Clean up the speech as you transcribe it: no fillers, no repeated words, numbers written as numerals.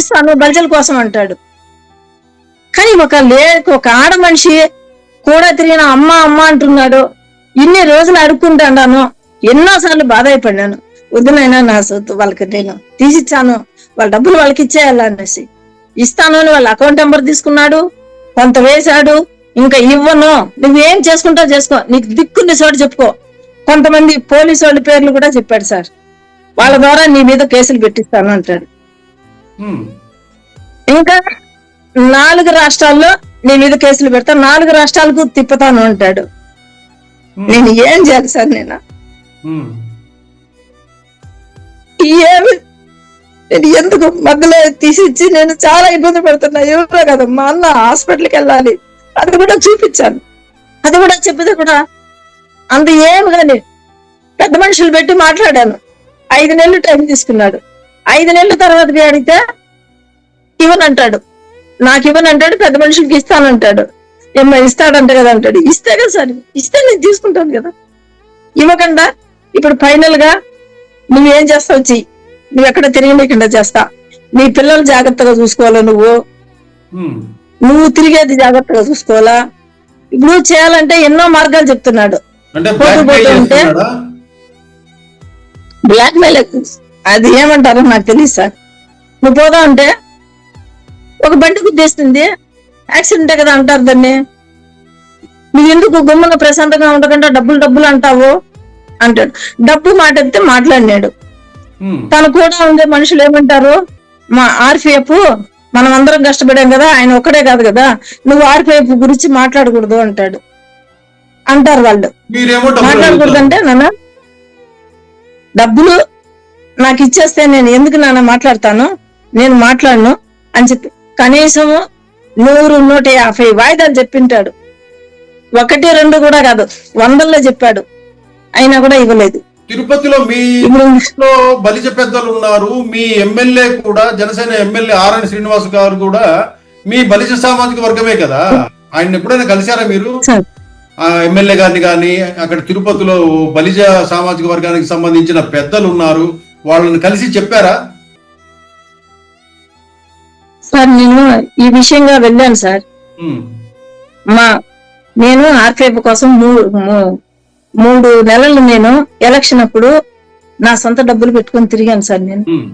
ఇస్తాను బలిజల కోసం అంటాడు. కానీ ఒక ఆడ మనిషి కూడా తిరిగిన అమ్మ అమ్మ అంటున్నాడు. ఇన్ని రోజులు అడుక్కుంటాను, ఎన్నోసార్లు బాధ అయిపోయినాను. వద్దునైనా నా సొత్తు వాళ్ళకి నేను తీసిచ్చాను, వాళ్ళ డబ్బులు వాళ్ళకి ఇచ్చేయాలనేసి. ఇస్తాను అని వాళ్ళ అకౌంట్ నెంబర్ తీసుకున్నాడు, కొంత వేశాడు. ఇంకా ఇవ్వను, నువ్వేం చేసుకుంటావు చేసుకో, నీకు దిక్కున్న చోటు చెప్పుకో. కొంతమంది పోలీసు వాళ్ళ పేర్లు కూడా చెప్పాడు సార్. వాళ్ళ ద్వారా నీ మీద కేసులు పెట్టిస్తాను అంటాడు. ఇంకా 4 రాష్ట్రాల్లో నీ మీద కేసులు పెడతా, 4 రాష్ట్రాలకు తిప్పుతాను అంటాడు. నేను ఏం చేయాలి సార్? నేను ఎందుకు మధ్యలో తీసిచ్చి నేను చాలా ఇబ్బంది పడుతున్నా. ఎవరో కదా మా అన్న హాస్పిటల్కి వెళ్ళాలి, అది కూడా చూపించాను. అది కూడా చెప్పితే కూడా అంత ఏమి కానీ పెద్ద మనుషులు పెట్టి మాట్లాడాను. 5 నెలలు టైం తీసుకున్నాడు. 5 నెలల తర్వాత అడిగితే ఇవ్వనంటాడు, నాకు ఇవ్వనంటాడు, పెద్ద మనుషులకి ఇస్తానంటాడు. ఏమో ఇస్తాడంట కదా అంటాడు. ఇస్తే కదా సార్, ఇస్తే నేను తీసుకుంటాను కదా. ఇవ్వకుండా ఇప్పుడు ఫైనల్ గా నువ్వేం చేస్తావు చెయ్యి, నువ్వు ఎక్కడ తిరిగినకుండా చేస్తా, నీ పిల్లలు జాగ్రత్తగా చూసుకోవాలా, నువ్వు తిరిగేది జాగ్రత్తగా చూసుకోవాలా. ఇప్పుడు చేయాలంటే ఎన్నో మార్గాలు చెప్తున్నాడు. ఉంటే బ్లాక్ మెయిల్, అది ఏమంటారో నాకు తెలియదు సార్. నువ్వు పోదా అంటే ఒక బండి గుద్దేస్తుంది, యాక్సిడెంటే కదా అంటారు దాన్ని. నువ్వు ఎందుకు గుమ్మగా ప్రశాంతంగా ఉండకుండా డబ్బులు అంటావు అంటాడు. డబ్బు మాట ఎత్తే మాట్లాడినాడు. తను కూడా ఉండే మనుషులు ఏమంటారు, మా ఆర్పిఎఫ్ మనం అందరం కష్టపడాం కదా, ఆయన ఒక్కడే కాదు కదా, నువ్వు ఆర్పిఎఫ్ గురించి మాట్లాడకూడదు అంటాడు. అంటారు వాళ్ళు. మాట్లాడకూడదు అంటే నాన్న డబ్బులు నాకు ఇచ్చేస్తే నేను ఎందుకు నాన్న మాట్లాడతాను, నేను మాట్లాడను అని చెప్పి కనీసము 100-150 వాయిదాలు చెప్పింటాడు. 1-2 కూడా కాదు, 100లో చెప్పాడు, అయినా కూడా ఇవ్వలేదు. తిరుపతిలో మీ బలిజ పెద్దలు ఉన్నారు, మీ ఎమ్మెల్యే కూడా జనసేన ఎమ్మెల్యే ఆర్ఎన్ శ్రీనివాస్ గారు కూడా మీ బలిజ సామాజిక వర్గమే కదా. ఆయన ఎప్పుడైనా కలిశారా మీరు? ఆ ఎమ్మెల్యే గారిని కానీ, అక్కడ తిరుపతిలో బలిజ సామాజిక వర్గానికి సంబంధించిన పెద్దలు ఉన్నారు, వాళ్ళని కలిసి చెప్పారా? సార్ నేను ఈ విషయంగా వెళ్ళాను సార్. నేను ఆర్పిఎఫ్ కోసం 3 నెలలు నేను ఎలక్షన్ అప్పుడు నా సొంత డబ్బులు పెట్టుకొని తిరిగాను సార్ నేను.